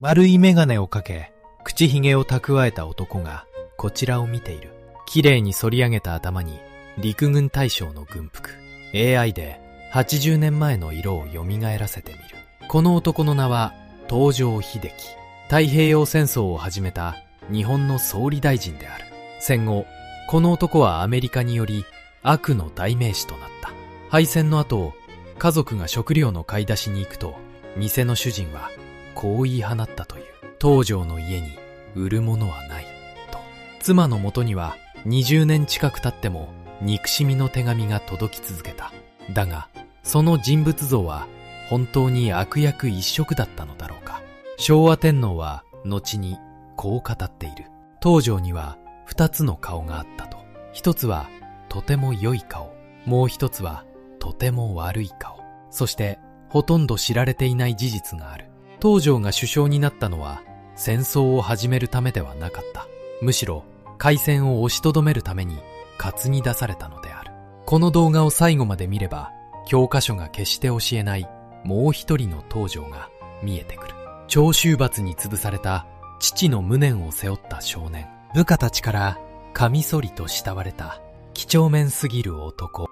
丸い眼鏡をかけ、口ひげを蓄えた男がこちらを見ている。綺麗に反り上げた頭に陸軍大将の軍服。AI で80年前の色を蘇らせてみる。この男の名は東条英機。太平洋戦争を始めた日本の総理大臣である。戦後、この男はアメリカにより悪の代名詞となった。敗戦の後、家族が食料の買い出しに行くと、店の主人はこう言い放ったという。東条の家に売るものはないと。妻のもとには20年近く経っても憎しみの手紙が届き続けた。だがその人物像は本当に悪役一色だったのだろうか。昭和天皇は後にこう語っている。東条には2つの顔があったと。一つはとても良い顔、もう一つはとても悪い顔。そしてほとんど知られていない事実がある。東条が首相になったのは戦争を始めるためではなかった。むしろ開戦を押しとどめるために担ぎ出されたのである。この動画を最後まで見れば、教科書が決して教えないもう一人の東条が見えてくる。長州閥に潰された父の無念を背負った少年。部下たちからカミソリと慕われた几帳面すぎる男。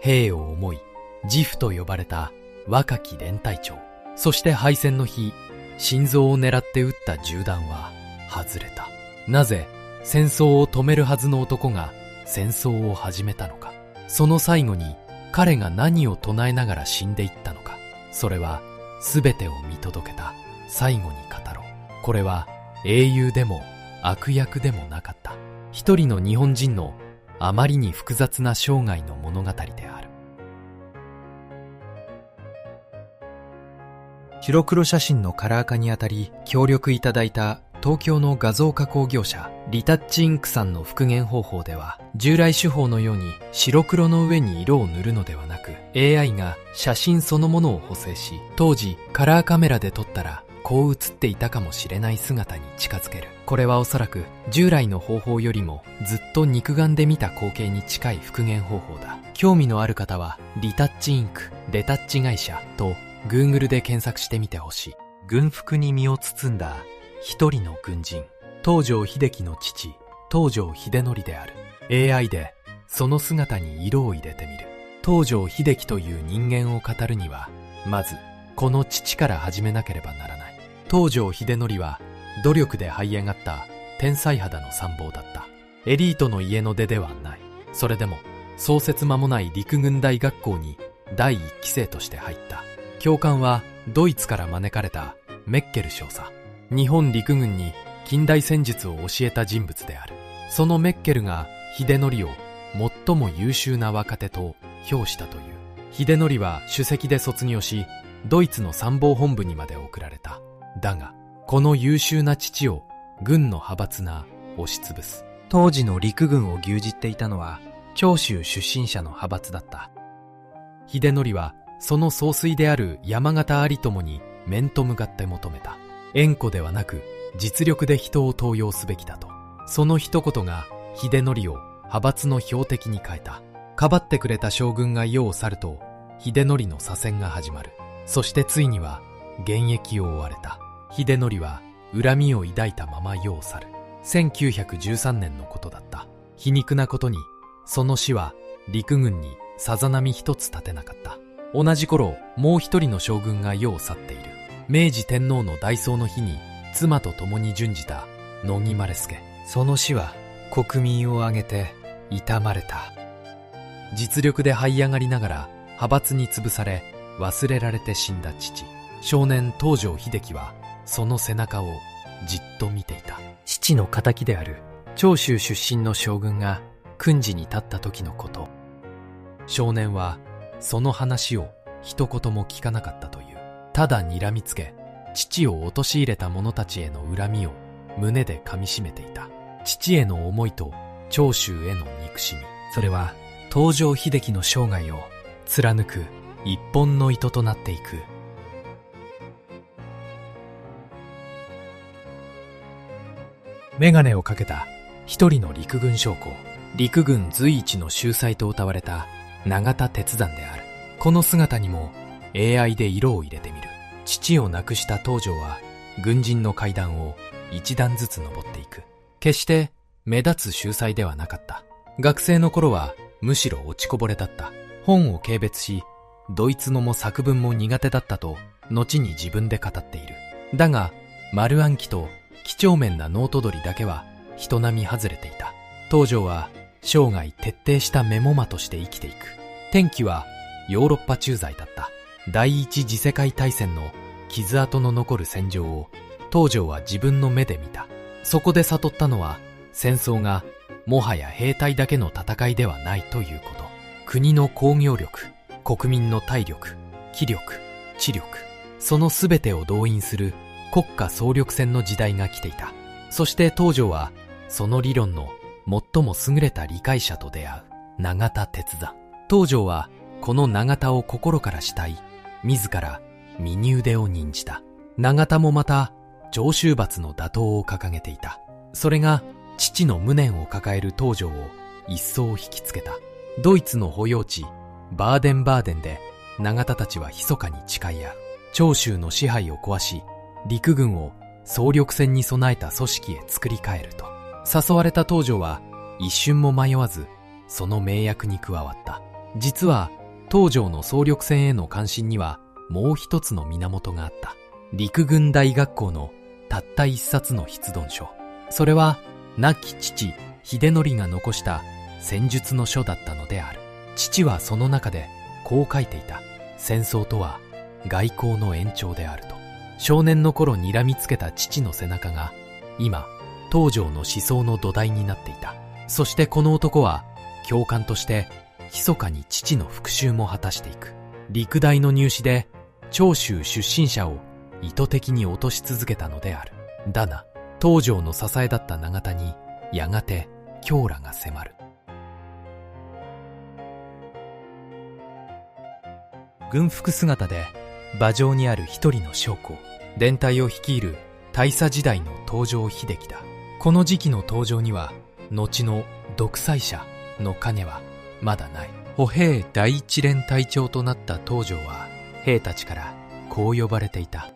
兵を思い自負と呼ばれた若き連隊長。そして敗戦の日、心臓を狙って撃った銃弾は外れた。なぜ戦争を止めるはずの男が戦争を始めたのか。その最後に彼が何を唱えながら死んでいったのか。それは全てを見届けた最後に語ろう。これは英雄でも悪役でもなかった。一人の日本人のあまりに複雑な生涯の物語である。白黒写真のカラー化にあたり協力いただいた東京の画像加工業者リタッチインクさんの復元方法では、従来手法のように白黒の上に色を塗るのではなく、 AI が写真そのものを補正し、当時カラーカメラで撮ったらこう写っていたかもしれない姿に近づける。これはおそらく従来の方法よりもずっと肉眼で見た光景に近い復元方法だ。興味のある方はリタッチインクレタッチ会社と Google で検索してみてほしい。軍服に身を包んだ一人の軍人、東条英機の父東条英則である。 AI でその姿に色を入れてみる。東条英機という人間を語るには、まずこの父から始めなければならない。東条英則は努力で這い上がった天才肌の参謀だった。エリートの家の出ではない。それでも創設間もない陸軍大学校に第一期生として入った。教官はドイツから招かれたメッケル少佐。日本陸軍に近代戦術を教えた人物である。そのメッケルが英則を最も優秀な若手と評したという。英則は首席で卒業し、ドイツの参謀本部にまで送られた。だがこの優秀な父を軍の派閥が押しつぶす。当時の陸軍を牛耳っていたのは長州出身者の派閥だった。英則はその総帥である山形有朋に面と向かって求めた。縁故ではなく実力で人を登用すべきだと。その一言が秀則を派閥の標的に変えた。かばってくれた将軍が世を去ると、秀則の左遷が始まる。そしてついには現役を追われた。秀則は恨みを抱いたまま世を去る。1913年のことだった。皮肉なことにその死は陸軍にさざ波一つ立てなかった。同じ頃もう一人の将軍が世を去っている。明治天皇の大喪の日に妻と共に殉じた乃木希助。その死は国民を挙げて悼まれた。実力で這い上がりながら派閥に潰され忘れられて死んだ父。少年東条英機はその背中をじっと見ていた。父の仇である長州出身の将軍が訓示に立った時のこと。少年はその話を一言も聞かなかったという。ただ睨みつけ、父を陥れた者たちへの恨みを胸で噛みしめていた。父への思いと長州への憎しみ、それは東条英機の生涯を貫く一本の糸となっていく。眼鏡をかけた一人の陸軍将校、陸軍随一の秀才と謳われた永田鉄山である。この姿にも AI で色を入れてみる。父を亡くした東条は軍人の階段を一段ずつ登っていく。決して目立つ秀才ではなかった。学生の頃はむしろ落ちこぼれだった。本を軽蔑し、ドイツ語も作文も苦手だったと後に自分で語っている。だが丸暗記と几帳面なノート取りだけは人並み外れていた。東條は生涯徹底したメモ魔として生きていく。転機はヨーロッパ駐在だった。第一次世界大戦の傷跡の残る戦場を東條は自分の目で見た。そこで悟ったのは、戦争がもはや兵隊だけの戦いではないということ。国の工業力、国民の体力、気力、知力、その全てを動員する国家総力戦の時代が来ていた。そして東條はその理論の最も優れた理解者と出会う。永田鉄山。東條はこの永田を心から慕い、自ら身に腕を任じた。永田もまた長州閥の打倒を掲げていた。それが父の無念を抱える東條を一層引きつけた。ドイツの保養地バーデンバーデンで永田たちは密かに誓い合う。長州の支配を壊し、陸軍を総力戦に備えた組織へ作り変えると。誘われた東條は一瞬も迷わずその盟約に加わった。実は東條の総力戦への関心にはもう一つの源があった。陸軍大学校のたった一冊の筆論書。それは亡き父秀則が残した戦術の書だったのである。父はその中でこう書いていた。戦争とは外交の延長であると。少年の頃睨みつけた父の背中が今東條の思想の土台になっていた。そしてこの男は教官として密かに父の復讐も果たしていく。陸大の入試で長州出身者を意図的に落とし続けたのである。だが東條の支えだった永田にやがて狂羅が迫る。軍服姿で馬上にある一人の将校。連隊を率いる大佐時代の東條英機だ。この時期の東條には後の独裁者の影はまだない。歩兵第一連隊長となった東條は兵たちからこう呼ばれていた。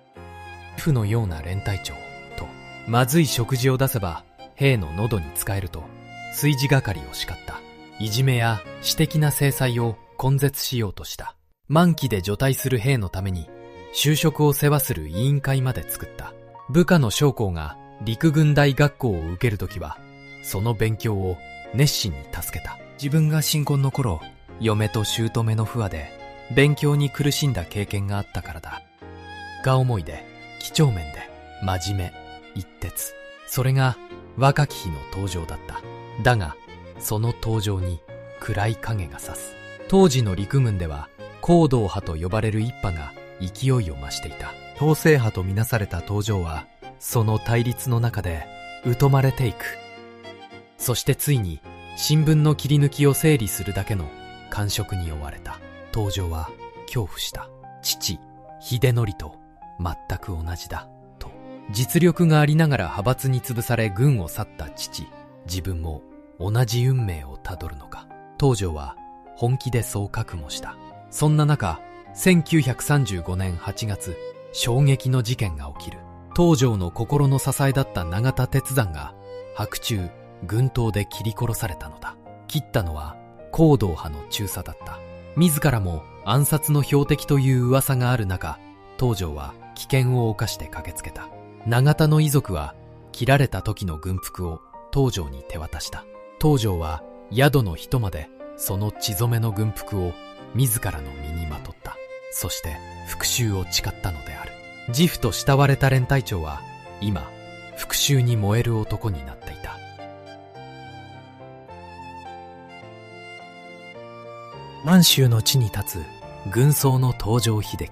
父のような連隊長と。まずい食事を出せば兵の喉に使えると炊事係を叱った。いじめや私的な制裁を根絶しようとした。満期で除隊する兵のために就職を世話する委員会まで作った。部下の将校が陸軍大学校を受けるときはその勉強を熱心に助けた。自分が新婚の頃、嫁と姑の不和で勉強に苦しんだ経験があったからだ。が思いで几帳面で真面目一徹。それが若き日の登場だった。だがその登場に暗い影が差す。当時の陸軍では弘道派と呼ばれる一派が勢いを増していた。統制派とみなされた東條はその対立の中で疎まれていく。そしてついに新聞の切り抜きを整理するだけの官職に追われた。東條は恐怖した。父秀則と全く同じだと。実力がありながら派閥に潰され軍を去った父、自分も同じ運命をたどるのか。東條は本気でそう覚悟した。そんな中、1935年8月、衝撃の事件が起きる。東條の心の支えだった永田鉄山が白昼軍刀で切り殺されたのだ。切ったのは弘道派の中佐だった。自らも暗殺の標的という噂がある中、東條は危険を冒して駆けつけた。永田の遺族は切られた時の軍服を東條に手渡した。東條は宿の人までその血染めの軍服を自らの身にまとった。そして復讐を誓ったのである。自負と慕われた連隊長は今復讐に燃える男になっていた。満州の地に立つ軍曹の東條英機。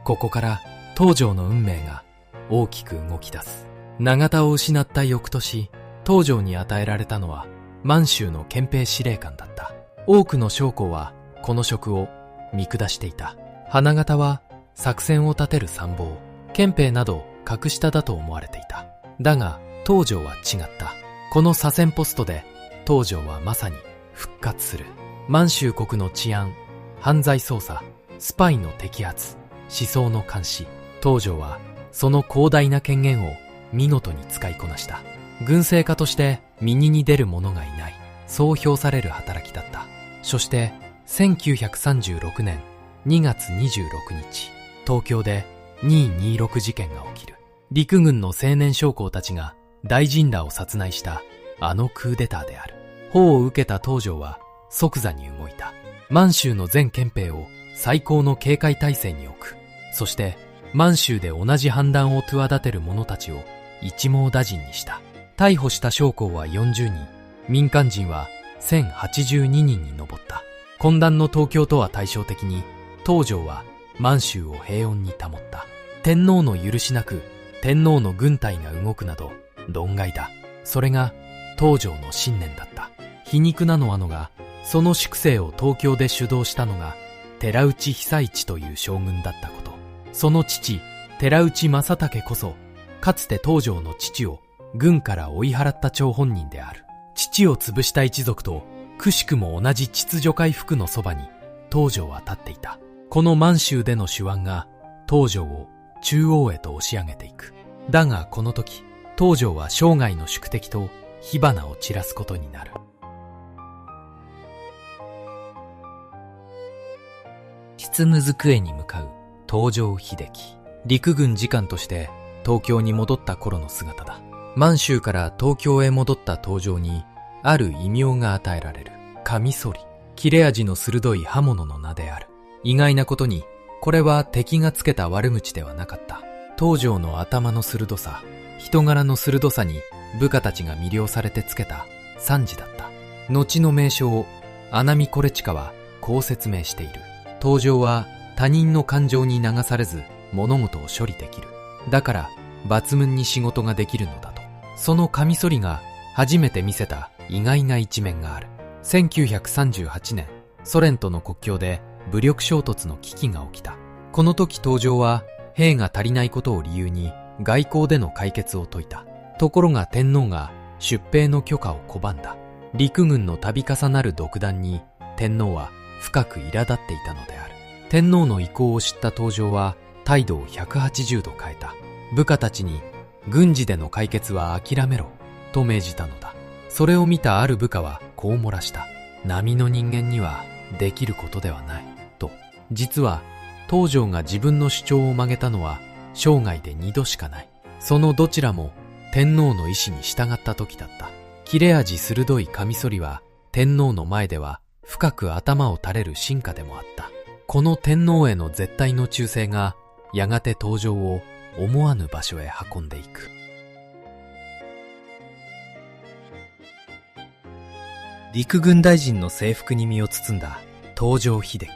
ここから東條の運命が大きく動き出す。永田を失った翌年、東條に与えられたのは満州の憲兵司令官だった。多くの将校はこの職を見下していた。花形は作戦を立てる参謀、憲兵など格下だと思われていた。だが東條は違った。この左遷ポストで東條はまさに復活する。満州国の治安、犯罪捜査、スパイの摘発、思想の監視。東條はその広大な権限を見事に使いこなした。軍政家として右に出る者がいない、そう評される働きだった。そして1936年2月26日、東京で226事件が起きる。陸軍の青年将校たちが大臣らを殺害したあのクーデターである。報を受けた東条は即座に動いた。満州の全憲兵を最高の警戒態勢に置く。そして満州で同じ反乱を企てる者たちを一網打尽にした。逮捕した将校は40人、民間人は1082人に上った。混乱の東京とは対照的に、東条は満州を平穏に保った。天皇の許しなく天皇の軍隊が動くなど論外だ。それが東条の信念だった。皮肉なのはのが、その粛清を東京で主導したのが寺内久一という将軍だったこと。その父寺内正武こそ、かつて東条の父を軍から追い払った張本人である。父を潰した一族とくしくも同じ秩序回復のそばに東条は立っていた。この満州での手腕が東条を中央へと押し上げていく。だがこの時、東条は生涯の宿敵と火花を散らすことになる。執務机に向かう東条英機。陸軍次官として東京に戻った頃の姿だ。満州から東京へ戻った東条にある異名が与えられる。カミソリ。切れ味の鋭い刃物の名である。意外なことに、これは敵がつけた悪口ではなかった。東条の頭の鋭さ、人柄の鋭さに部下たちが魅了されてつけた賛辞だった。後の名将穴見惟親はこう説明している。東条は他人の感情に流されず物事を処理できる。だから抜群に仕事ができるのだと。そのカミソリが初めて見せた意外な一面がある。1938年、ソ連との国境で武力衝突の危機が起きた。この時東条は兵が足りないことを理由に外交での解決を説いた。ところが天皇が出兵の許可を拒んだ。陸軍の度重なる独断に天皇は深く苛立っていたのである。天皇の意向を知った東条は態度を180度変えた。部下たちに軍事での解決は諦めろと命じたのだ。それを見たある部下はこう漏らした。並の人間にはできることではないと。実は東条が自分の主張を曲げたのは生涯で2度しかない。そのどちらも天皇の意志に従った時だった。切れ味鋭いカミソリは天皇の前では深く頭を垂れる臣下でもあった。この天皇への絶対の忠誠がやがて東条を思わぬ場所へ運んでいく。陸軍大臣の制服に身を包んだ東条英機。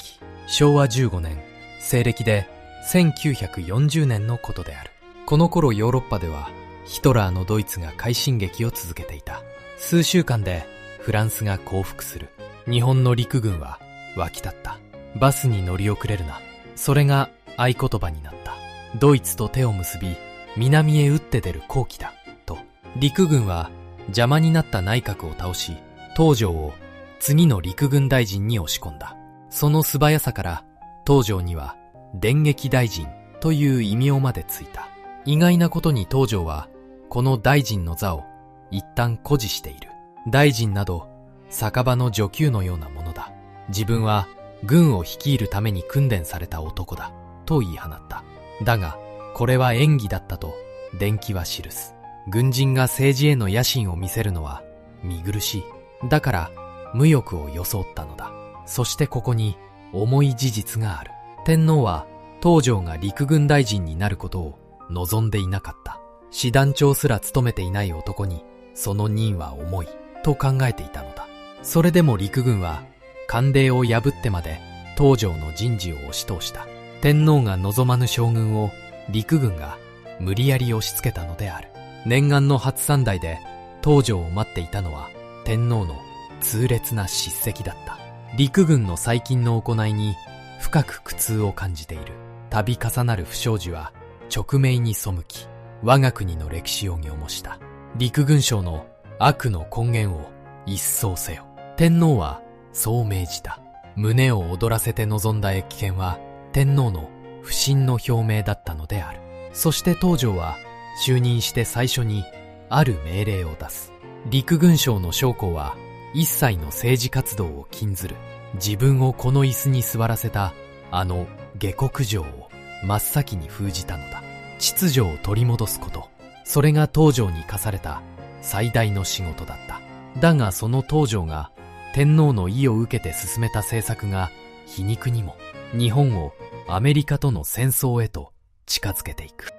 昭和15年、西暦で1940年のことである。この頃ヨーロッパではヒトラーのドイツが快進撃を続けていた。数週間でフランスが降伏する。日本の陸軍は沸き立った。バスに乗り遅れるな。それが合言葉になった。ドイツと手を結び、南へ打って出る好機だ。と。陸軍は邪魔になった内閣を倒し、東条を次の陸軍大臣に押し込んだ。その素早さから東条には電撃大臣という異名までついた。意外なことに東条はこの大臣の座を一旦誇示している。大臣など酒場の女給のようなものだ。自分は軍を率いるために訓練された男だと言い放った。だがこれは演技だったと伝記は記す。軍人が政治への野心を見せるのは見苦しい。だから無欲を装ったのだ。そしてここに重い事実がある。天皇は東条が陸軍大臣になることを望んでいなかった。師団長すら務めていない男にその任は重いと考えていたのだ。それでも陸軍は慣例を破ってまで東条の人事を押し通した。天皇が望まぬ将軍を陸軍が無理やり押し付けたのである。念願の初参代で東条を待っていたのは天皇の痛烈な叱責だった。陸軍の最近の行いに深く苦痛を感じている。度重なる不祥事は直命に背き、我が国の歴史を凝した。陸軍省の悪の根源を一掃せよ。天皇はそう命じた。胸を躍らせて臨んだ謁見は天皇の不信の表明だったのである。そして東條は就任して最初にある命令を出す。陸軍省の将校は一切の政治活動を禁ずる。自分をこの椅子に座らせたあの下克上を真っ先に封じたのだ。秩序を取り戻すこと、それが東條に課された最大の仕事だった。だがその東條が天皇の意を受けて進めた政策が皮肉にも日本をアメリカとの戦争へと近づけていく。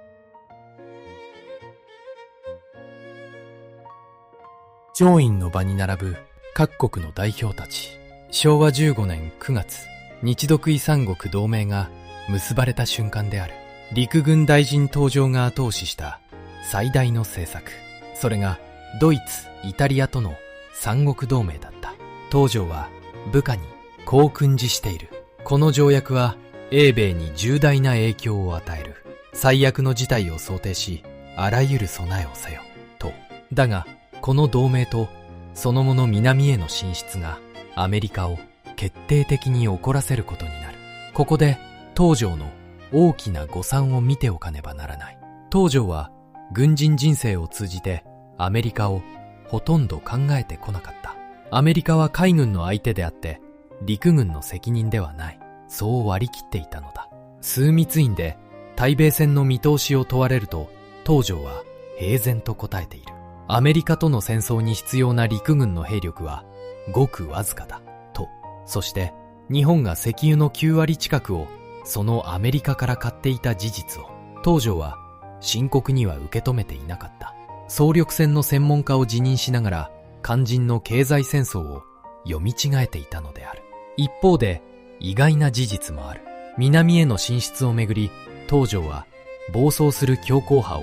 上院の場に並ぶ各国の代表たち。昭和15年9月、日独伊三国同盟が結ばれた瞬間である。陸軍大臣登場が後押しした最大の政策。それがドイツ、イタリアとの三国同盟だった。東條は部下にこう訓示している。この条約は英米に重大な影響を与える。最悪の事態を想定し、あらゆる備えをせよ。と。だが、この同盟とその後の南への進出がアメリカを決定的に怒らせることになる。ここで東條の大きな誤算を見ておかねばならない。東條は軍人人生を通じてアメリカをほとんど考えてこなかった。アメリカは海軍の相手であって陸軍の責任ではない。そう割り切っていたのだ。枢密院で対米戦の見通しを問われると東條は平然と答えている。アメリカとの戦争に必要な陸軍の兵力はごくわずかだと。そして日本が石油の9割近くをそのアメリカから買っていた事実を東條は深刻には受け止めていなかった。総力戦の専門家を自認しながら肝心の経済戦争を読み違えていたのである。一方で意外な事実もある。南への進出をめぐり東條は暴走する強硬派を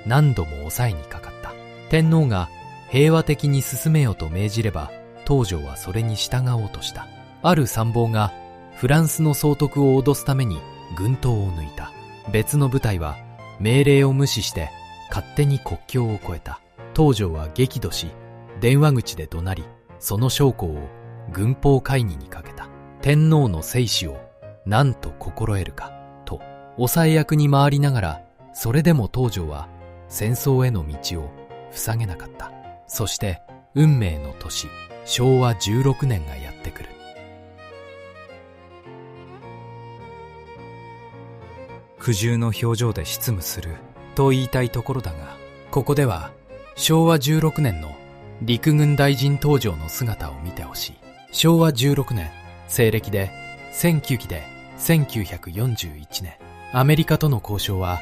何度も抑えにかかった。天皇が平和的に進めよと命じれば東條はそれに従おうとした。ある参謀がフランスの総督を脅すために軍刀を抜いた。別の部隊は命令を無視して勝手に国境を越えた。東條は激怒し電話口で怒鳴り、その将校を軍法会議にかけた。天皇の生死を何と心得るかと抑え役に回りながら、それでも東條は戦争への道を塞げなかった。そして運命の年、昭和16年がやってくる。苦渋の表情で執務すると言いたいところだが、ここでは昭和16年の陸軍大臣東條の姿を見てほしい。昭和16年、西暦で19期で1941年、アメリカとの交渉は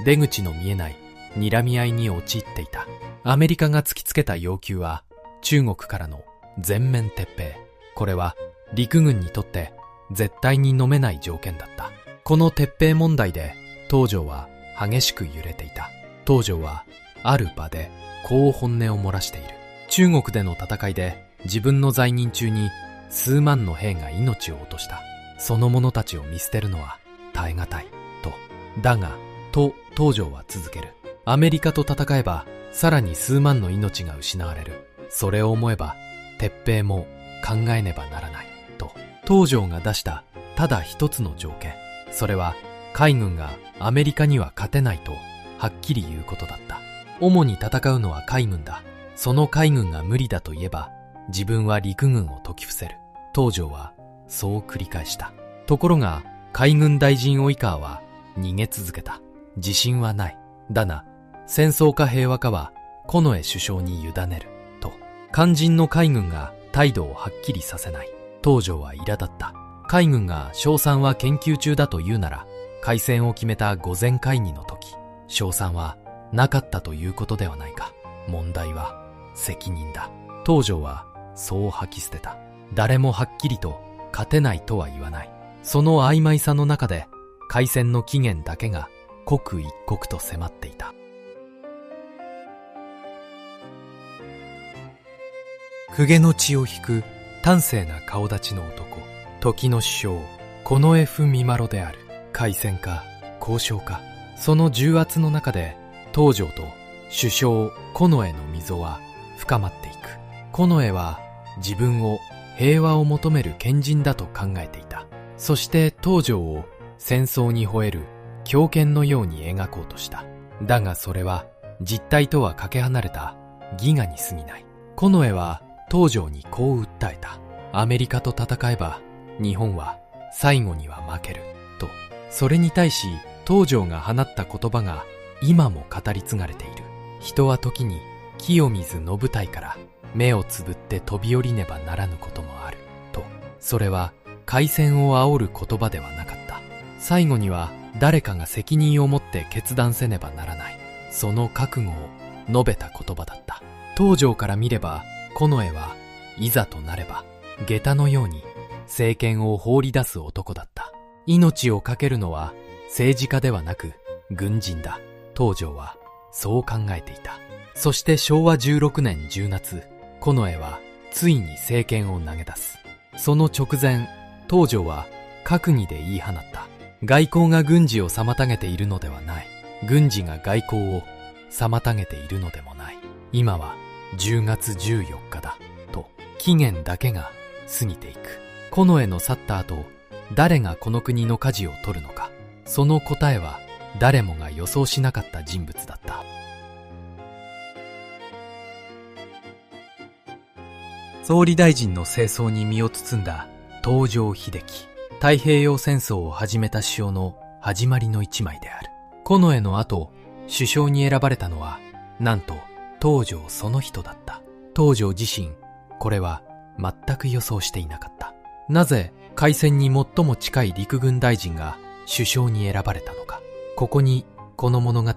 出口の見えない睨み合いに陥っていた。アメリカが突きつけた要求は中国からの全面撤兵。これは陸軍にとって絶対に飲めない条件だった。この撤兵問題で東條は激しく揺れていた。東條はある場でこう本音を漏らしている。中国での戦いで自分の在任中に数万の兵が命を落とした。その者たちを見捨てるのは耐え難いと。だが東條は続ける。アメリカと戦えばさらに数万の命が失われる。それを思えば撤兵も考えねばならないと。東條が出したただ一つの条件、それは海軍がアメリカには勝てないとはっきり言うことだった。主に戦うのは海軍だ。その海軍が無理だと言えば自分は陸軍を説き伏せる。東條はそう繰り返した。ところが海軍大臣及川は逃げ続けた。自信はない。だが戦争か平和かは近衛首相に委ねると。肝心の海軍が態度をはっきりさせない。東條は苛立った。海軍が商賛は研究中だと言うなら、開戦を決めた御前会議の時、商賛はなかったということではないか。問題は責任だ。東條はそう吐き捨てた。誰もはっきりと勝てないとは言わない。その曖昧さの中で開戦の期限だけが刻一刻と迫っていた。公家の血を引く端正な顔立ちの男、時の首相近衛府見麿である。開戦か交渉か、その重圧の中で東條と首相近衛の溝は深まっていく。近衛は自分を平和を求める賢人だと考えていた。そして東條を戦争に吠える狂犬のように描こうとした。だがそれは実態とはかけ離れた戯画に過ぎない。近衛は東條にこう訴えた。アメリカと戦えば日本は最後には負けると。それに対し東條が放った言葉が今も語り継がれている。人は時に清水の舞台から目をつぶって飛び降りねばならぬこともあると。それは開戦を煽る言葉ではなかった。最後には誰かが責任を持って決断せねばならない、その覚悟を述べた言葉だった。東條から見れば近衛はいざとなれば下駄のように政権を放り出す男だった。命を懸けるのは政治家ではなく軍人だ。東條はそう考えていた。そして昭和16年10月、近衛はついに政権を投げ出す。その直前、東條は閣議で言い放った。外交が軍事を妨げているのではない。軍事が外交を妨げているのでもない。今は10月14日だ。と、期限だけが過ぎていく。近衛の去った後、誰がこの国の舵を取るのか。その答えは誰もが予想しなかった人物だった。総理大臣の正装に身を包んだ東條英機。太平洋戦争を始めた首相の始まりの一枚である。近衛の後、首相に選ばれたのは、なんと東條その人だった。東條自身、これは全く予想していなかった。なぜ開戦に最も近い陸軍大臣が首相に選ばれたのか。ここにこの物語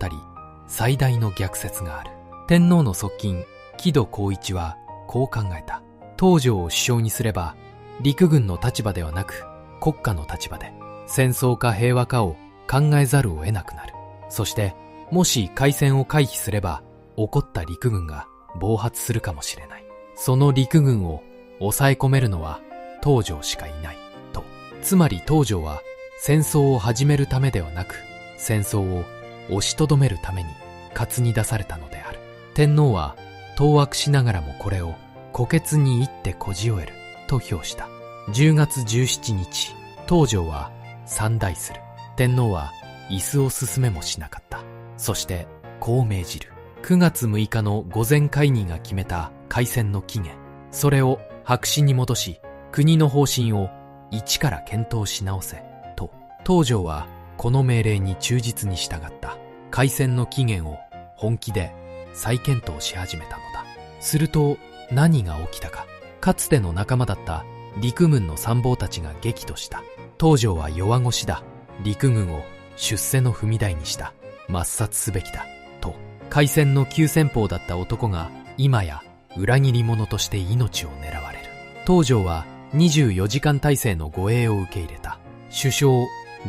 最大の逆説がある。天皇の側近木戸孝一はこう考えた。東條を首相にすれば陸軍の立場ではなく国家の立場で戦争か平和かを考えざるを得なくなる。そしてもし開戦を回避すれば怒った陸軍が暴発するかもしれない。その陸軍を抑え込めるのは東條しかいないと。つまり東條は戦争を始めるためではなく戦争を押しとどめるために担に出されたのである。天皇は当惑しながらもこれを虎穴に一手こじ終えると評した。10月17日、東條は参内する。天皇は椅子を進めもしなかった。そしてこう命じる。9月6日の御前会議が決めた開戦の期限、それを白紙に戻し、国の方針を一から検討し直せと。東條はこの命令に忠実に従った。開戦の期限を本気で再検討し始めたのだ。すると何が起きたか。かつての仲間だった陸軍の参謀たちが激怒した。東條は弱腰だ。陸軍を出世の踏み台にした。抹殺すべきだ。と、開戦の急先鋒だった男が今や裏切り者として命を狙われる。東條は24時間体制の護衛を受け入れた。首相、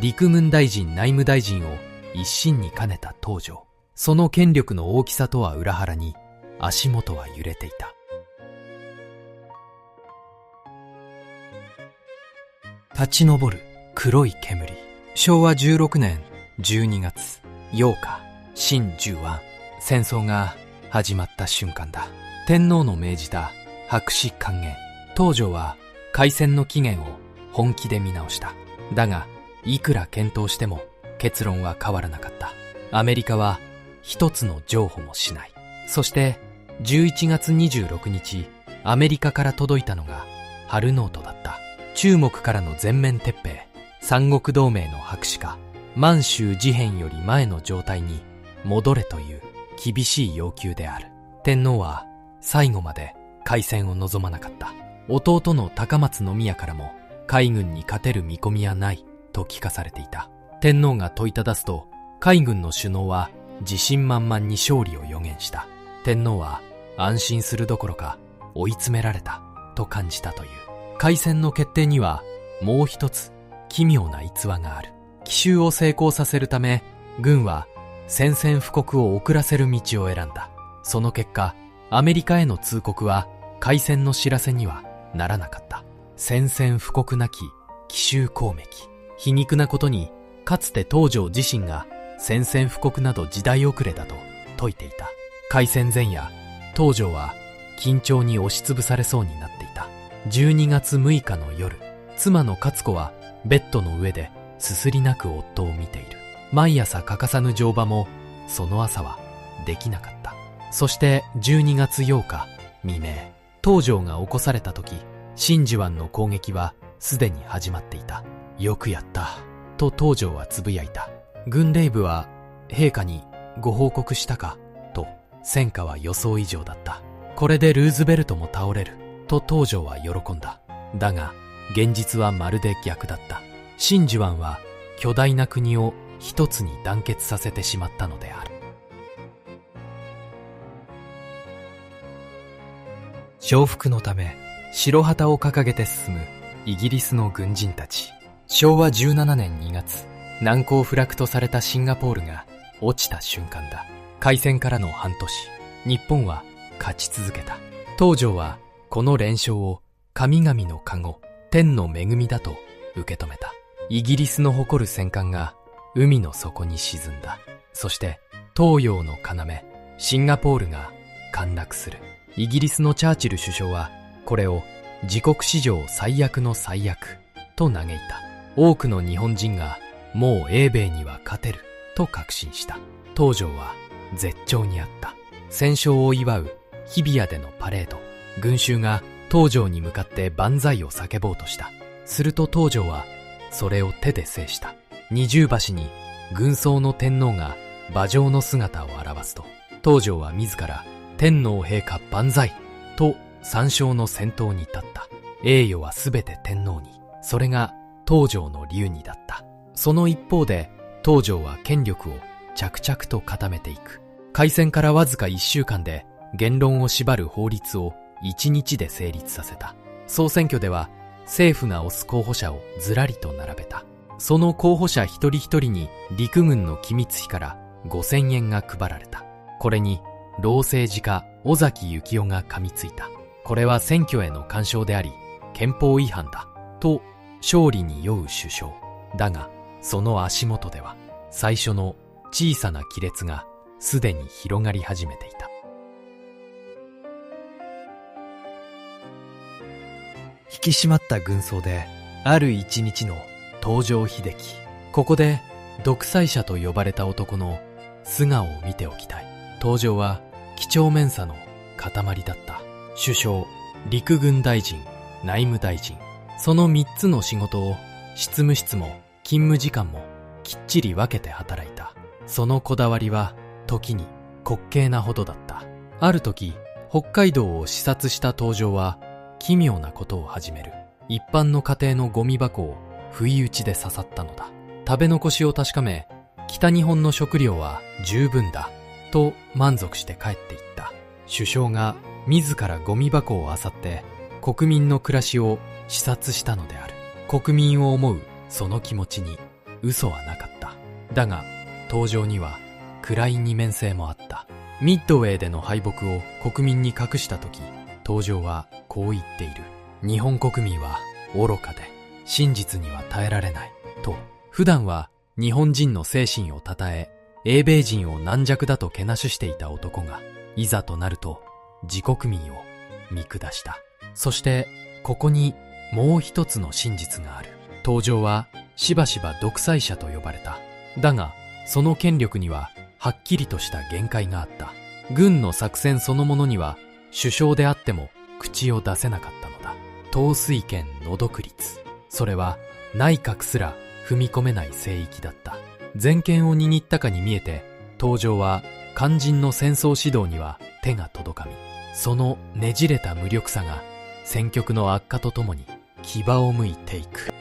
陸軍大臣、内務大臣を一身に兼ねた東條。その権力の大きさとは裏腹に足元は揺れていた。立ち上る黒い煙。昭和16年12月8日、新10湾。戦争が始まった瞬間だ。天皇の命じた白紙還元。東條は開戦の期限を本気で見直した。だがいくら検討しても結論は変わらなかった。アメリカは一つの譲歩もしない。そして11月26日、アメリカから届いたのが春ノートだった。中国からの全面撤兵、三国同盟の白紙化、満州事変より前の状態に戻れという厳しい要求である。天皇は最後まで開戦を望まなかった。弟の高松宮からも海軍に勝てる見込みはないと聞かされていた。天皇が問いただすと、海軍の首脳は自信満々に勝利を予言した。天皇は安心するどころか追い詰められたと感じたという。開戦の決定にはもう一つ奇妙な逸話がある。奇襲を成功させるため、軍は宣戦布告を遅らせる道を選んだ。その結果、アメリカへの通告は開戦の知らせにはならなかった。宣戦布告なき奇襲攻撃。皮肉なことに、かつて東條自身が宣戦布告など時代遅れだと説いていた。開戦前夜、東條は緊張に押しつぶされそうになっていた。12月6日の夜、妻の勝子はベッドの上ですすり泣く夫を見ている。毎朝欠かさぬ乗馬もその朝はできなかった。そして12月8日未明、東條が起こされた時、真珠湾の攻撃はすでに始まっていた。よくやったと東條はつぶやいた。軍令部は陛下にご報告したかと、戦果は予想以上だった。これでルーズベルトも倒れると東條は喜んだ。だが現実はまるで逆だった。真珠湾は巨大な国を一つに団結させてしまったのである。承服のため白旗を掲げて進むイギリスの軍人たち。昭和17年2月、難攻不落とされたシンガポールが落ちた瞬間だ。開戦からの半年、日本は勝ち続けた。東條はこの連勝を神々の加護、天の恵みだと受け止めた。イギリスの誇る戦艦が海の底に沈んだ。そして東洋の要、シンガポールが陥落する。イギリスのチャーチル首相はこれを自国史上最悪の最悪と嘆いた。多くの日本人がもう英米には勝てると確信した。東條は絶頂にあった。戦勝を祝う日比谷でのパレード、群衆が東條に向かって万歳を叫ぼうとした。すると東條はそれを手で制した。二重橋に軍曹の天皇が馬上の姿を現すと、東條は自ら天皇陛下万歳と三将の先頭に立った。栄誉はすべて天皇に。それが東條の流儀だった。その一方で東條は権力を着々と固めていく。開戦からわずか1週間で言論を縛る法律を1日で成立させた。総選挙では政府が推す候補者をずらりと並べた。その候補者一人一人に陸軍の機密費から5000円が配られた。これに老政治家尾崎幸夫が噛みついた。これは選挙への干渉であり憲法違反だと勝利に酔う首相だが、その足元では最初の小さな亀裂がすでに広がり始めていた。引き締まった軍曹である一日の東條英機、ここで独裁者と呼ばれた男の素顔を見ておきたい。東條は几帳面さの塊だった。首相、陸軍大臣、内務大臣、その3つの仕事を執務室も勤務時間もきっちり分けて働いた。そのこだわりは時に滑稽なほどだった。ある時、北海道を視察した東條は奇妙なことを始める。一般の家庭のゴミ箱を不意打ちで刺さったのだ。食べ残しを確かめ、北日本の食料は十分だと満足して帰っていった。首相が自らゴミ箱を漁って国民の暮らしを視察したのである。国民を思うその気持ちに嘘はなかった。だが東條には暗い二面性もあった。ミッドウェーでの敗北を国民に隠した時、東條はこう言っている。日本国民は愚かで真実には耐えられないと。普段は日本人の精神を称え、英米人を軟弱だとけなししていた男が、いざとなると自国民を見下した。そしてここにもう一つの真実がある。東條はしばしば独裁者と呼ばれた。だがその権力にははっきりとした限界があった。軍の作戦そのものには首相であっても口を出せなかったのだ。統帥権の独立、それは内閣すら踏み込めない聖域だった。全権を握ったかに見えて、東條は肝心の戦争指導には手が届かみ、そのねじれた無力さが戦局の悪化とともに牙を剥いていく。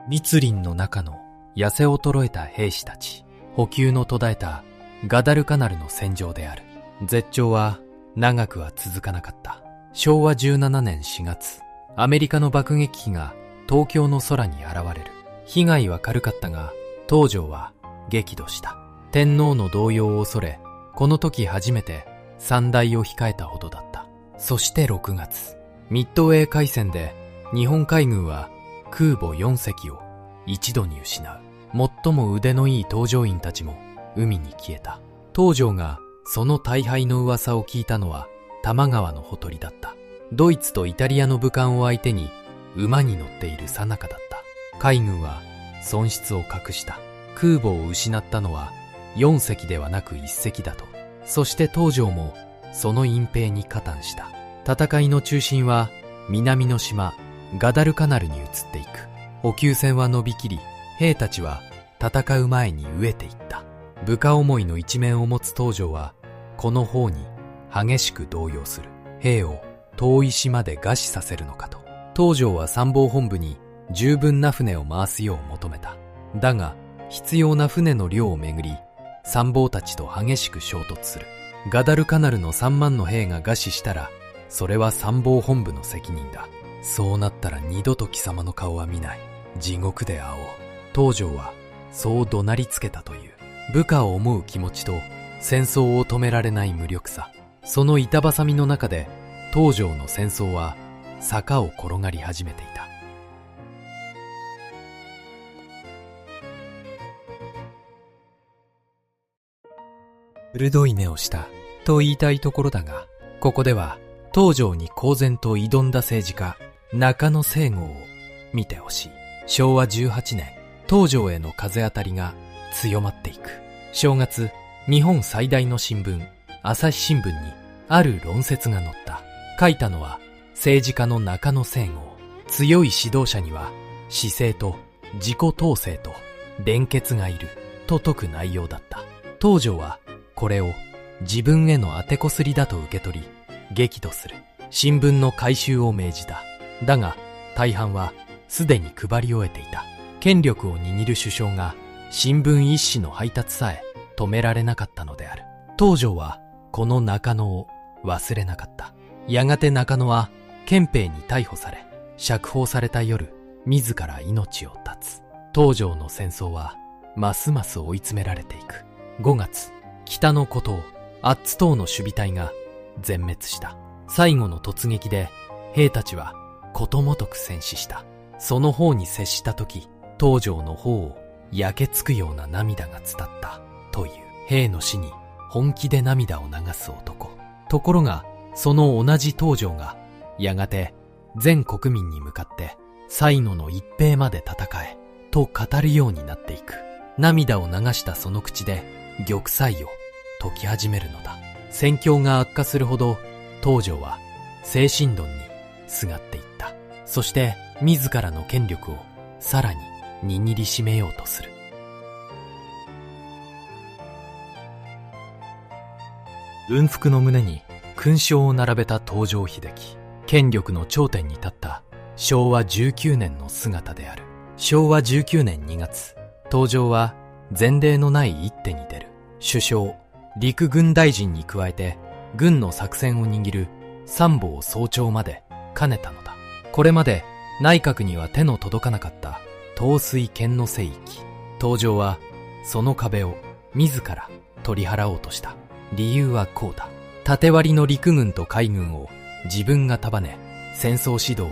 密林の中の痩せ衰えた兵士たち、補給の途絶えたガダルカナルの戦場である。絶頂は長くは続かなかった。昭和17年4月、アメリカの爆撃機が東京の空に現れる。被害は軽かったが、東條は激怒した。天皇の動揺を恐れ、この時初めて参内を控えたほどだった。そして6月、ミッドウェー海戦で日本海軍は空母4隻を一度に失う。最も腕のいい搭乗員たちも海に消えた。東條がその大敗の噂を聞いたのは多摩川のほとりだった。ドイツとイタリアの武艦を相手に馬に乗っている最中だった。海軍は損失を隠した。空母を失ったのは4隻ではなく1隻だと。そして東条もその隠蔽に加担した。戦いの中心は南の島ガダルカナルに移っていく。補給線は伸びきり、兵たちは戦う前に飢えていった。部下思いの一面を持つ東条はこの方に激しく動揺する。兵を遠い島で餓死させるのかと。東条は参謀本部に十分な船を回すよう求めた。だが必要な船の量をめぐり参謀たちと激しく衝突する。ガダルカナルの3万の兵が餓死したらそれは参謀本部の責任だ。そうなったら二度と貴様の顔は見ない。地獄で会おう。東条はそう怒鳴りつけたという。部下を思う気持ちと戦争を止められない無力さ。その板挟みの中で東条の戦争は坂を転がり始めていた。鋭い目をしたと言いたいところだが、ここでは東条に公然と挑んだ政治家中野西郷を見てほしい。昭和18年、東条への風当たりが強まっていく。正月、日本最大の新聞朝日新聞にある論説が載った。書いたのは政治家の中野西郷。強い指導者には姿勢と自己統制と連結がいると説く内容だった。東条はこれを自分への当てこすりだと受け取り激怒する。新聞の回収を命じた。だが大半はすでに配り終えていた。権力を握る首相が新聞一紙の配達さえ止められなかったのである。東条はこの中野を忘れなかった。やがて中野は憲兵に逮捕され釈放された夜自ら命を絶つ。東条の戦争はますます追い詰められていく。5月、北の孤島アッツ島の守備隊が全滅した。最後の突撃で兵たちはこともとく戦死した。その方に接した時、東条の方を焼けつくような涙が伝ったという。兵の死に本気で涙を流す男。ところがその同じ東条がやがて全国民に向かって最後の一兵まで戦えと語るようになっていく。涙を流したその口で玉砕を解き始めるのだ。戦況が悪化するほど東条は精神論にすがっていった。そして自らの権力をさらに握りしめようとする。軍服の胸に勲章を並べた東条英機。権力の頂点に立った昭和19年の姿である。昭和19年2月、東条は前例のない一手に出る。首相、陸軍大臣に加えて軍の作戦を握る参謀総長まで兼ねたのだ。これまで内閣には手の届かなかった統帥権の聖域。東条はその壁を自ら取り払おうとした。理由はこうだ。縦割りの陸軍と海軍を自分が束ね、戦争指導を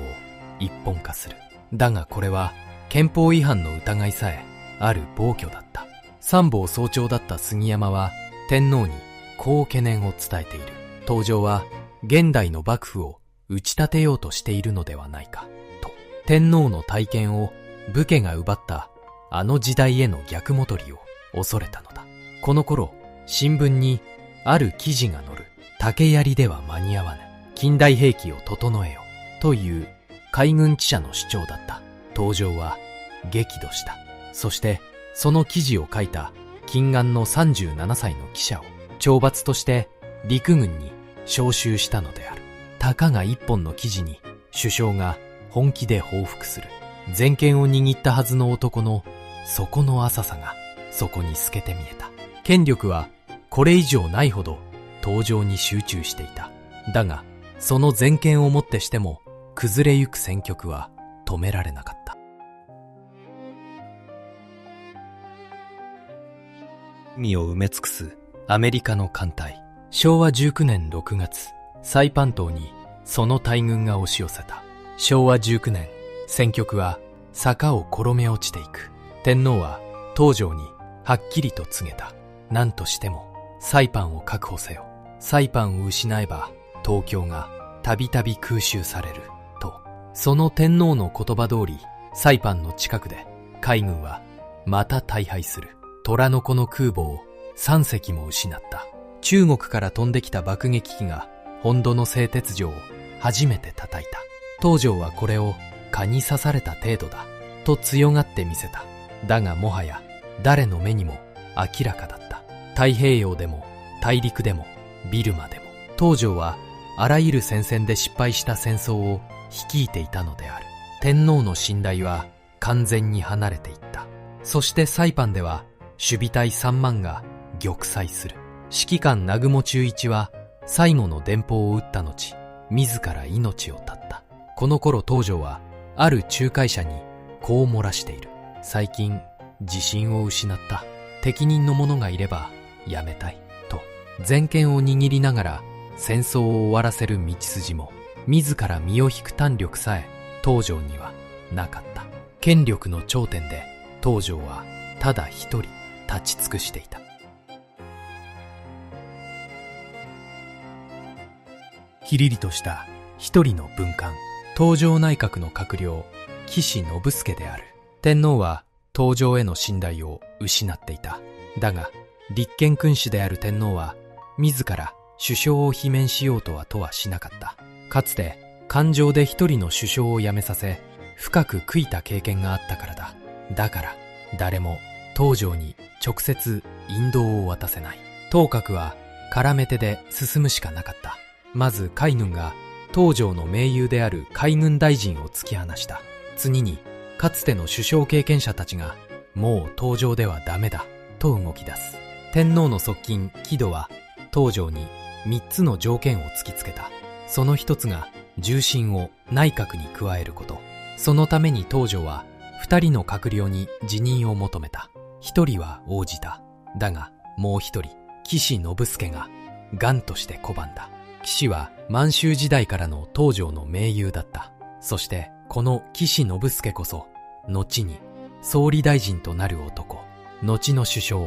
一本化する。だがこれは憲法違反の疑いさえある暴挙だった。参謀総長だった杉山は天皇にこう懸念を伝えている。東条は現代の幕府を打ち立てようとしているのではないかと。天皇の大権を武家が奪ったあの時代への逆戻りを恐れたのだ。この頃新聞にある記事が載る。竹槍では間に合わない。近代兵器を整えよという海軍記者の主張だった。東条は激怒した。そしてその記事を書いた近眼の37歳の記者を懲罰として陸軍に召集したのである。たかが一本の記事に首相が本気で報復する。全権を握ったはずの男の底の浅さがそこに透けて見えた。権力はこれ以上ないほど東条に集中していた。だがその全権をもってしても崩れゆく戦局は止められなかった。海を埋め尽くすアメリカの艦隊。昭和19年6月、サイパン島にその大軍が押し寄せた。昭和19年、戦局は坂を転め落ちていく。天皇は東条にはっきりと告げた。何としてもサイパンを確保せよ。サイパンを失えば東京がたびたび空襲されると。その天皇の言葉通り、サイパンの近くで海軍はまた大敗する。虎の子の空母を3隻も失った。中国から飛んできた爆撃機が本土の製鉄所を初めて叩いた。東條はこれを蚊に刺された程度だと強がってみせた。だがもはや誰の目にも明らかだった。太平洋でも大陸でもビルマでも東條はあらゆる戦線で失敗した戦争を率いていたのである。天皇の信頼は完全に離れていった。そしてサイパンでは守備隊3万が玉砕する。指揮官南雲忠一は最後の電報を撃った後、自ら命を絶った。この頃東條はある仲介者にこう漏らしている。最近自信を失った。適任の者がいればやめたいと。全権を握りながら戦争を終わらせる道筋も自ら身を引く胆力さえ東條にはなかった。権力の頂点で東條はただ一人立ち尽くしていた。ひりりとした一人の文官、東條内閣の閣僚岸信介である。天皇は東條への信頼を失っていた。だが立憲君主である天皇は自ら首相を罷免しようとはしなかった。かつて感情で一人の首相を辞めさせ深く悔いた経験があったからだ。だから誰も東條に直接引導を渡せない。当閣は絡め手で進むしかなかった。まず海軍が東條の盟友である海軍大臣を突き放した。次にかつての首相経験者たちがもう東條ではダメだと動き出す。天皇の側近木戸は東條に3つの条件を突きつけた。その一つが重臣を内閣に加えること。そのために東條は2人の閣僚に辞任を求めた。1人は応じた。だがもう1人、岸信介が頑として拒んだ。岸は満州時代からの東條の盟友だった。そしてこの岸信介こそ後に総理大臣となる男、後の首相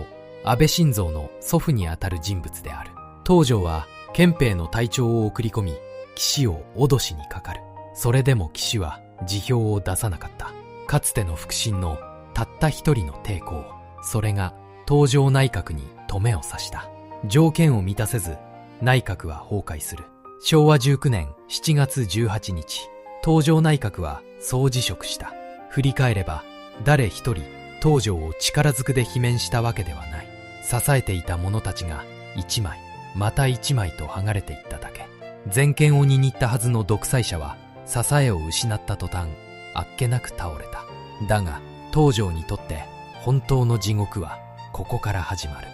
安倍晋三の祖父にあたる人物である。東條は憲兵の隊長を送り込み岸を脅しにかかる。それでも岸は辞表を出さなかった。かつての腹心のたった一人の抵抗、それが東條内閣に止めを刺した。条件を満たせず内閣は崩壊する。昭和19年7月18日、東條内閣は総辞職した。振り返れば誰一人東條を力ずくで罷免したわけではない。支えていた者たちが一枚また一枚と剥がれていっただけ。全権を握ったはずの独裁者は支えを失った途端あっけなく倒れた。だが東條にとって本当の地獄はここから始まる。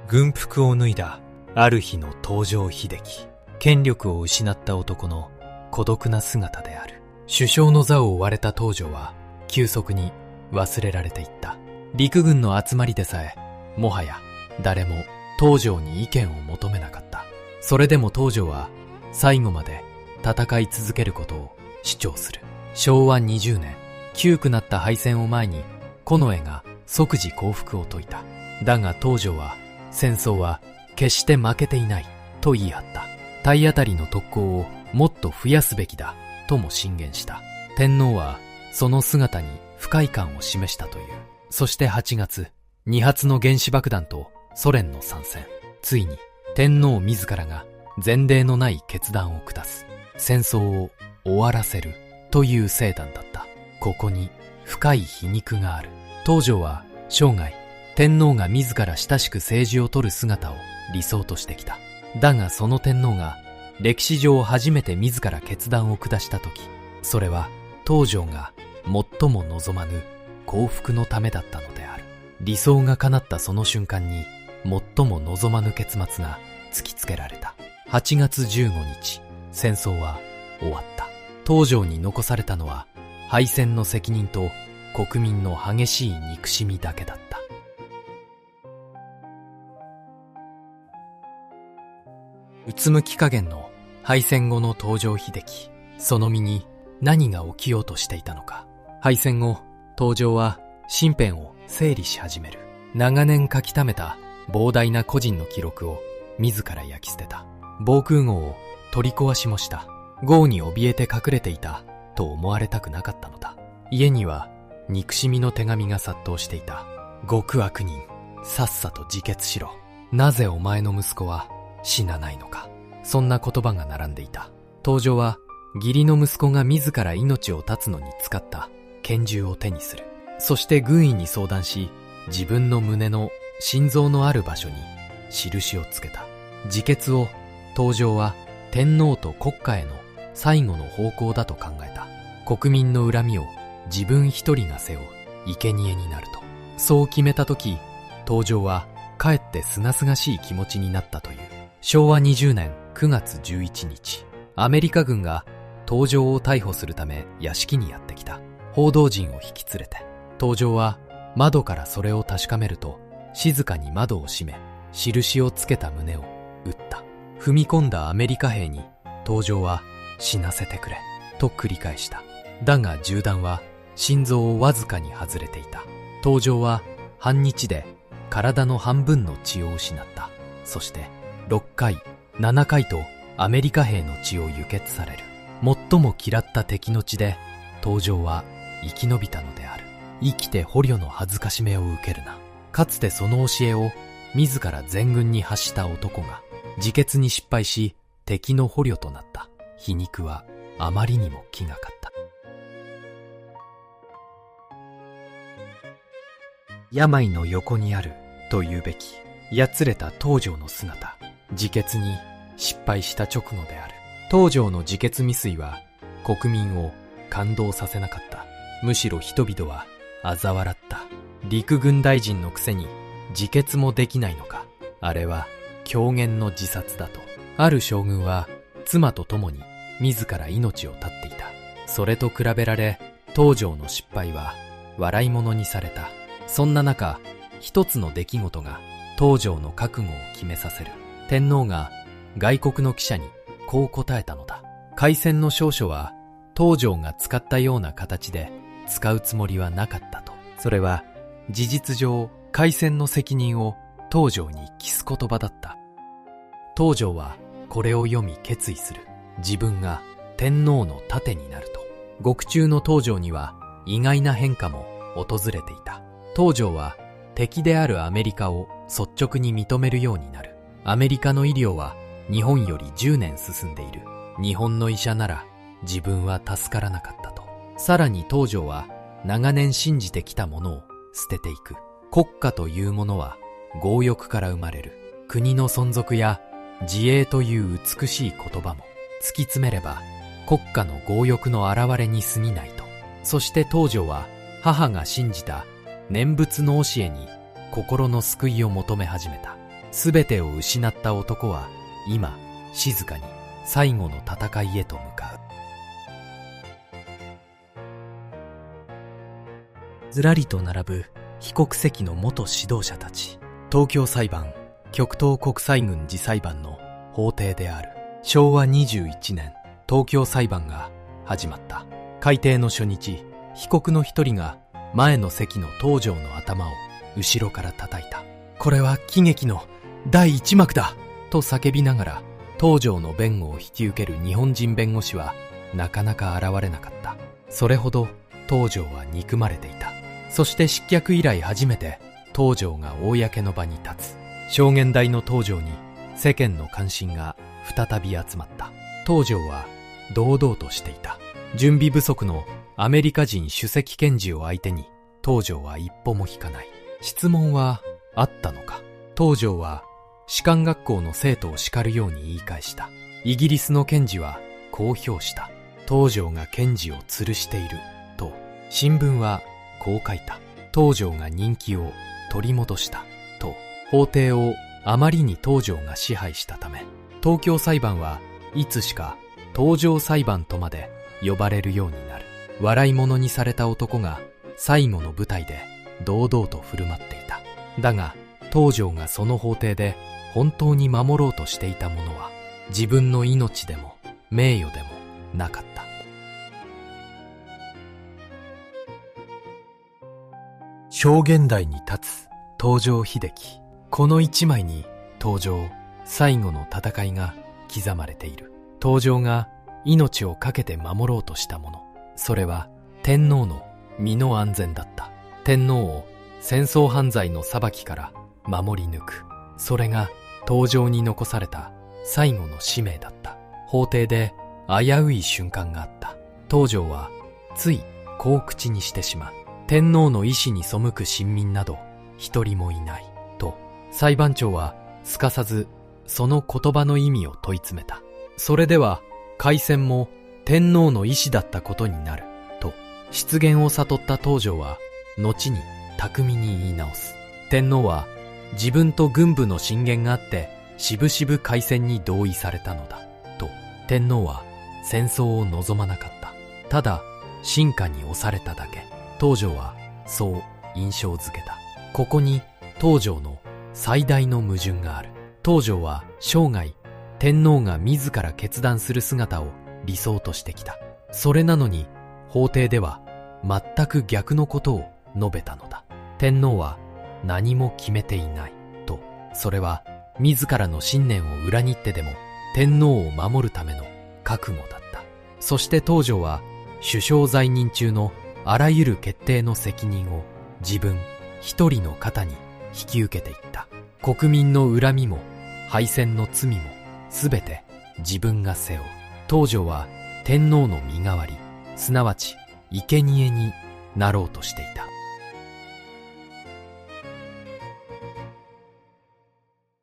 軍服を脱いだある日の東條英機、権力を失った男の孤独な姿である。首相の座を追われた東條は急速に忘れられていった。陸軍の集まりでさえもはや誰も東條に意見を求めなかった。それでも東條は最後まで戦い続けることを主張する。昭和20年、窮くなった敗戦を前に近衛が即時降伏を説いた。だが東條は戦争は決して負けていないと言い張った。体当たりの特攻をもっと増やすべきだとも進言した。天皇はその姿に不快感を示したという。そして8月、2発の原子爆弾とソ連の参戦。ついに天皇自らが前例のない決断を下す。戦争を終わらせるという聖断だった。ここに深い皮肉がある。東條は生涯天皇が自ら親しく政治を取る姿を理想としてきた。だがその天皇が歴史上初めて自ら決断を下したとき、それは東條が最も望まぬ幸福のためだったのである。理想が叶ったその瞬間に最も望まぬ結末が突きつけられた。8月15日、戦争は終わった。東條に残されたのは敗戦の責任と国民の激しい憎しみだけだった。うつむき加減の敗戦後の東條英機、その身に何が起きようとしていたのか。敗戦後、東條は身辺を整理し始める。長年書き溜めた膨大な個人の記録を自ら焼き捨てた。防空壕を取り壊しもした。壕に怯えて隠れていたと思われたくなかったのだ。家には憎しみの手紙が殺到していた。極悪人、さっさと自決しろ。なぜお前の息子は死なないのか。そんな言葉が並んでいた。東條は義理の息子が自ら命を絶つのに使った拳銃を手にする。そして軍医に相談し、自分の胸の心臓のある場所に印をつけた。自決を東條は天皇と国家への最後の方向だと考えた。国民の恨みを自分一人が背負う生贄になると。そう決めたとき、東條はかえって清々しい気持ちになったという。昭和20年9月11日、アメリカ軍が東條を逮捕するため屋敷にやってきた。報道陣を引き連れて、東條は窓からそれを確かめると、静かに窓を閉め、印をつけた胸を撃った。踏み込んだアメリカ兵に、東條は死なせてくれ、と繰り返した。だが銃弾は心臓をわずかに外れていた。東條は半日で体の半分の血を失った。そして6回、7回とアメリカ兵の血を輸血される。最も嫌った敵の血で東條は生き延びたのである。生きて捕虜の恥ずかしめを受けるな。かつてその教えを自ら全軍に発した男が自決に失敗し敵の捕虜となった。皮肉はあまりにも気がかった。病の横にあるというべきやつれた東條の姿。自決に失敗した直後である。東條の自決未遂は国民を感動させなかった。むしろ人々は嘲笑った。陸軍大臣のくせに自決もできないのか。あれは狂言の自殺だと。ある将軍は妻と共に自ら命を絶っていた。それと比べられ東條の失敗は笑い物にされた。そんな中、一つの出来事が東條の覚悟を決めさせる。天皇が外国の記者にこう答えたのだ。開戦の詔書は東條が使ったような形で使うつもりはなかったと。それは事実上開戦の責任を東條に帰す言葉だった。東條はこれを読み決意する。自分が天皇の盾になると。獄中の東條には意外な変化も訪れていた。東條は敵であるアメリカを率直に認めるようになる。アメリカの医療は日本より10年進んでいる。日本の医者なら自分は助からなかったと。さらに東條は長年信じてきたものを捨てていく。国家というものは強欲から生まれる。国の存続や自衛という美しい言葉も突き詰めれば国家の強欲の表れに過ぎないと。そして東條は母が信じた念仏の教えに心の救いを求め始めた。すべてを失った男は今静かに最後の戦いへと向かう。ずらりと並ぶ被告席の元指導者たち。東京裁判、極東国際軍事裁判の法廷である。昭和21年、東京裁判が始まった。開廷の初日、被告の一人が前の席の東條の頭を後ろから叩いた。これは喜劇の第一幕だと叫びながら東條の弁護を引き受ける日本人弁護士はなかなか現れなかった。それほど東條は憎まれていた。そして失脚以来初めて東條が公の場に立つ。証言台の東條に世間の関心が再び集まった。東條は堂々としていた。準備不足のアメリカ人首席検事を相手に東條は一歩も引かない。質問はあったのか。東條は士官学校の生徒を叱るように言い返した。イギリスの検事はこう評した。東條が検事を吊るしていると。新聞はこう書いた。東條が人気を取り戻したと。法廷をあまりに東條が支配したため、東京裁判はいつしか東條裁判とまで呼ばれるようになる。笑い物にされた男が最後の舞台で堂々と振る舞っていた。だが東條がその法廷で本当に守ろうとしていたものは自分の命でも名誉でもなかった。証言台に立つ東條英機。この一枚に東條最後の戦いが刻まれている。東条が命を懸けて守ろうとしたもの、それは天皇の身の安全だった。天皇を戦争犯罪の裁きから守り抜く、それが東条に残された最後の使命だった。法廷で危うい瞬間があった。東条はついこう口にしてしまう。天皇の意志に背く臣民など一人もいないと。裁判長はすかさずその言葉の意味を問い詰めた。それでは開戦も天皇の意志だったことになると失言を悟った東条は後に巧みに言い直す。天皇は自分と軍部の進言があって渋々開戦に同意されたのだと。天皇は戦争を望まなかった。ただ臣下に押されただけ。東条はそう印象づけた。ここに東条の最大の矛盾がある。東条は生涯天皇が自ら決断する姿を理想としてきた。それなのに法廷では全く逆のことを述べたのだ。天皇は何も決めていないと。それは自らの信念を裏切ってでも天皇を守るための覚悟だった。そして東条は首相在任中のあらゆる決定の責任を自分一人の肩に引き受けていった。国民の恨みも敗戦の罪もすべて自分が背負う。東条は天皇の身代わり、すなわち生贄になろうとしていた。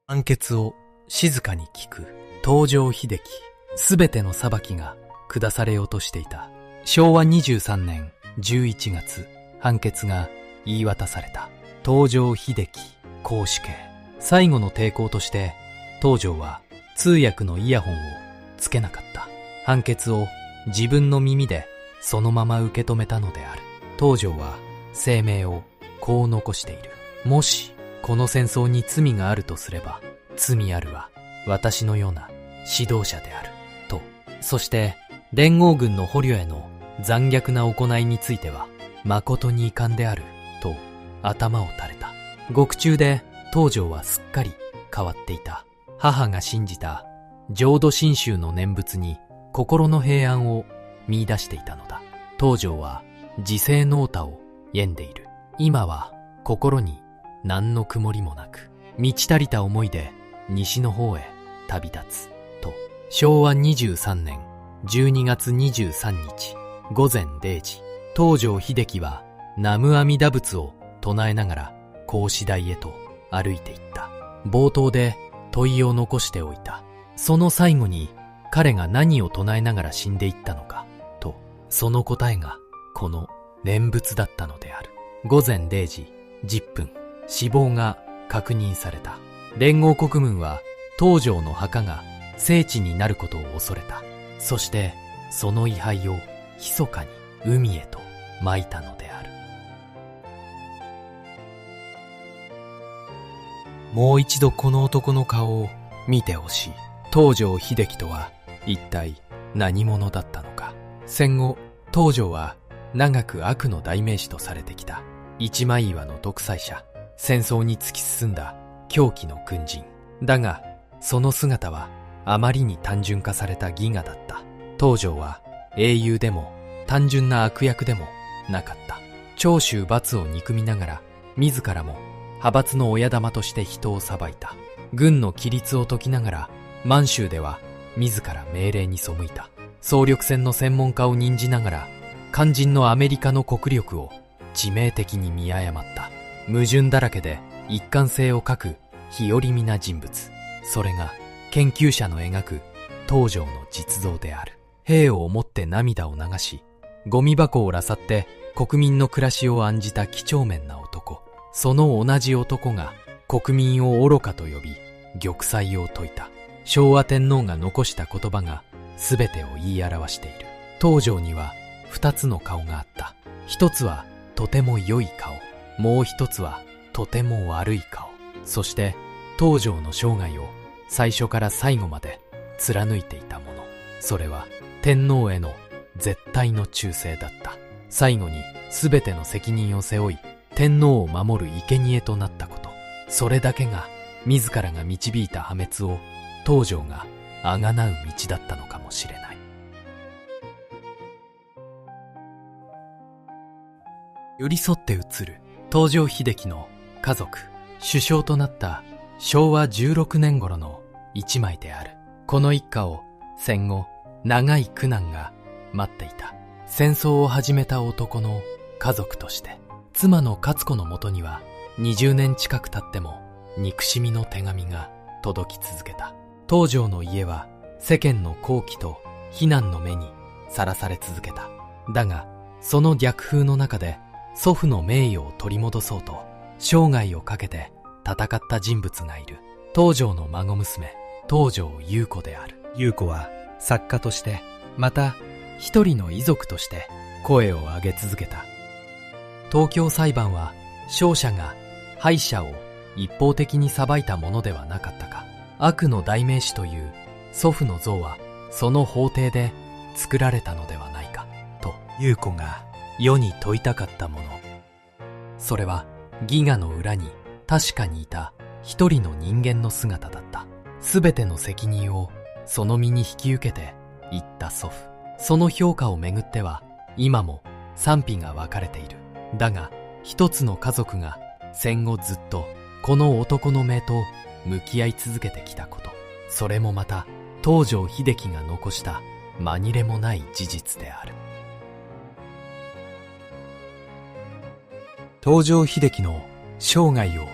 判決を静かに聞く東条英機。すべての裁きが下されようとしていた。昭和23年11月、判決が言い渡された。東条英機絞首刑。最後の抵抗として東条は通訳のイヤホンをつけなかった。判決を自分の耳でそのまま受け止めたのである。東条は声明をこう残している。もしこの戦争に罪があるとすれば、罪あるは私のような指導者であると。そして連合軍の捕虜への残虐な行いについては誠に遺憾であると頭を垂れた。獄中で東条はすっかり変わっていた。母が信じた浄土真宗の念仏に心の平安を見出していたのだ。東条は自世の歌を読んでいる。今は心に何の曇りもなく、満ち足りた思いで西の方へ旅立つと。昭和23年12月23日午前0時、東条英機は南無阿弥陀仏を唱えながら孔子台へと歩いていった。冒頭で問いを残しておいた。その最後に彼が何を唱えながら死んでいったのかと、その答えがこの念仏だったのである。午前0時10分、死亡が確認された。連合国軍は東条の墓が聖地になることを恐れた。そしてその位牌を密かに海へと撒いたのである。もう一度この男の顔を見てほしい。東条英機とは一体何者だったのか。戦後東条は長く悪の代名詞とされてきた。一枚岩の独裁者、戦争に突き進んだ狂気の軍人だが、その姿はあまりに単純化された戯画だった。東条は英雄でも単純な悪役でもなかった。長州罰を憎みながら自らも派閥の親玉として人を裁いた。軍の規律を解きながら満州では自ら命令に背いた。総力戦の専門家を任じながら肝心のアメリカの国力を致命的に見誤った。矛盾だらけで一貫性を欠く日和見な人物。それが研究者の描く東条の実像である。兵を思って涙を流し、ゴミ箱を漁って国民の暮らしを案じた几帳面な男。その同じ男が国民を愚かと呼び、玉砕を説いた。昭和天皇が残した言葉が全てを言い表している。東条には二つの顔があった。一つはとても良い顔、もう一つはとても悪い顔。そして東条の生涯を最初から最後まで貫いていたもの、それは天皇への絶対の忠誠だった。最後に全ての責任を背負い天皇を守る生贄となったこと、それだけが自らが導いた破滅を東条があがなう道だったのかもしれない。寄り添って映る東条英機の家族、首相となった昭和16年頃の一枚である。この一家を戦後長い苦難が待っていた。戦争を始めた男の家族として、妻の勝子のもとには20年近く経っても憎しみの手紙が届き続けた。東条の家は世間の好奇と非難の目にさらされ続けた。だがその逆風の中で祖父の名誉を取り戻そうと生涯をかけて戦った人物がいる。東条の孫娘、東条優子である。優子は作家として、また一人の遺族として声を上げ続けた。東京裁判は勝者が敗者を一方的に裁いたものではなかったか。悪の代名詞という祖父の像はその法廷で作られたのではないかと優子が世に問いたかったもの。それは戯画の裏に確かにいた一人の人間の姿だった。すべての責任をその身に引き受けていった祖父。その評価をめぐっては今も賛否が分かれている。だが一つの家族が戦後ずっとこの男の命と向き合い続けてきたこと、それもまた東条英機が残した紛れもない事実である。東条英機の生涯を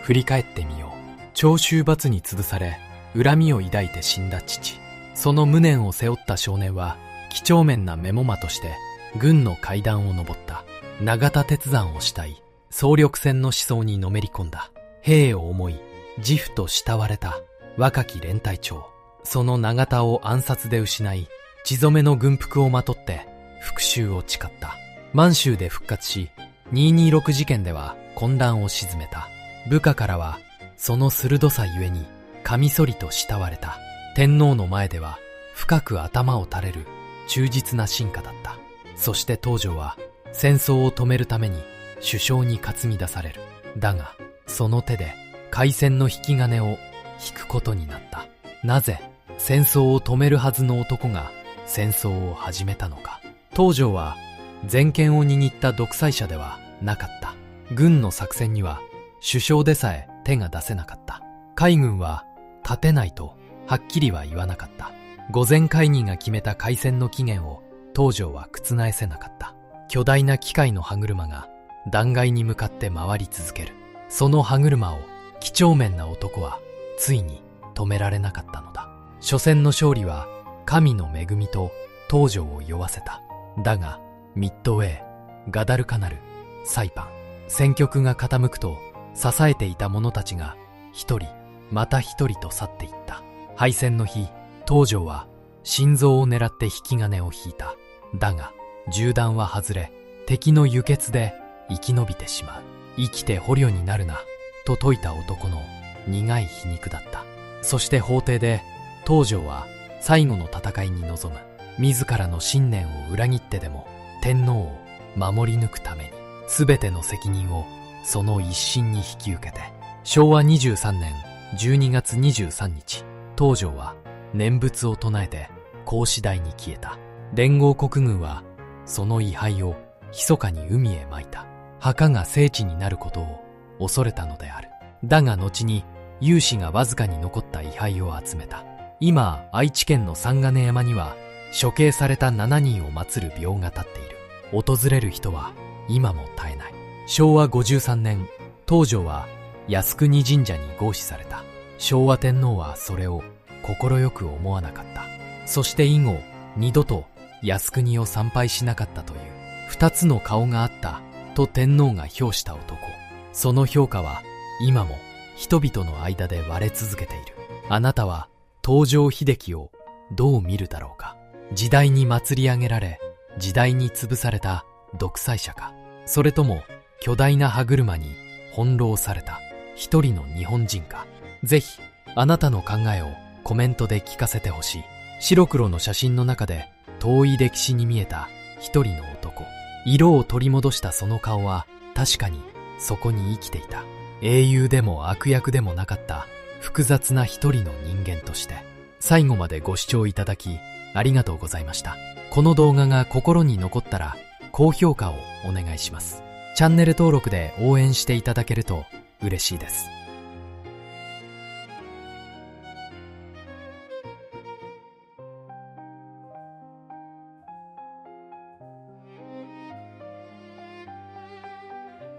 振り返ってみよう。長州罰に潰され恨みを抱いて死んだ父、その無念を背負った少年は几帳面なメモ魔として軍の階段を登った。永田鉄山を慕い総力戦の思想にのめり込んだ。兵を思い自負と慕われた若き連隊長。その永田を暗殺で失い血染めの軍服をまとって復讐を誓った。満州で復活し226事件では混乱を鎮めた。部下からはその鋭さゆえにカミソリと慕われた。天皇の前では深く頭を垂れる忠実な臣下だった。そして東条は戦争を止めるために首相に担ぎ出される。だがその手で開戦の引き金を引くことになった。なぜ戦争を止めるはずの男が戦争を始めたのか。東条は全権を握った独裁者ではなかった。軍の作戦には首相でさえ手が出せなかった。海軍は立てないとはっきりは言わなかった。御前会議が決めた開戦の期限を東条は覆せなかった。巨大な機械の歯車が断崖に向かって回り続ける。その歯車を几帳面な男はついに止められなかったのだ。初戦の勝利は神の恵みと東条を酔わせた。だがミッドウェー、ガダルカナル、サイパン、戦局が傾くと支えていた者たちが一人また一人と去っていった。敗戦の日、東条は心臓を狙って引き金を引いた。だが銃弾は外れ敵の輸血で生き延びてしまう。生きて捕虜になるなと説いた男の苦い皮肉だった。そして法廷で東条は最後の戦いに臨む。自らの信念を裏切ってでも天皇を守り抜くために全ての責任をその一心に引き受けて、昭和23年12月23日、東条は念仏を唱えて孔子台に消えた。連合国軍はその遺灰を密かに海へ撒いた。墓が聖地になることを恐れたのである。だが後に有志がわずかに残った遺灰を集めた。今愛知県の三金山には処刑された7人を祀る廟が建っている。訪れる人は今も絶えない。昭和53年、東条は靖国神社に合祀された。昭和天皇はそれを快く思わなかった。そして以後二度と靖国を参拝しなかったという。二つの顔があったと天皇が評した男。その評価は今も人々の間で割れ続けている。あなたは東条英機をどう見るだろうか。時代に祭り上げられ時代に潰された独裁者か、それとも巨大な歯車に翻弄された一人の日本人か。ぜひあなたの考えをコメントで聞かせてほしい。白黒の写真の中で遠い歴史に見えた一人の男。色を取り戻したその顔は確かにそこに生きていた。英雄でも悪役でもなかった複雑な一人の人間として。最後までご視聴いただきありがとうございました。この動画が心に残ったら高評価をお願いします。チャンネル登録で応援していただけると嬉しいです。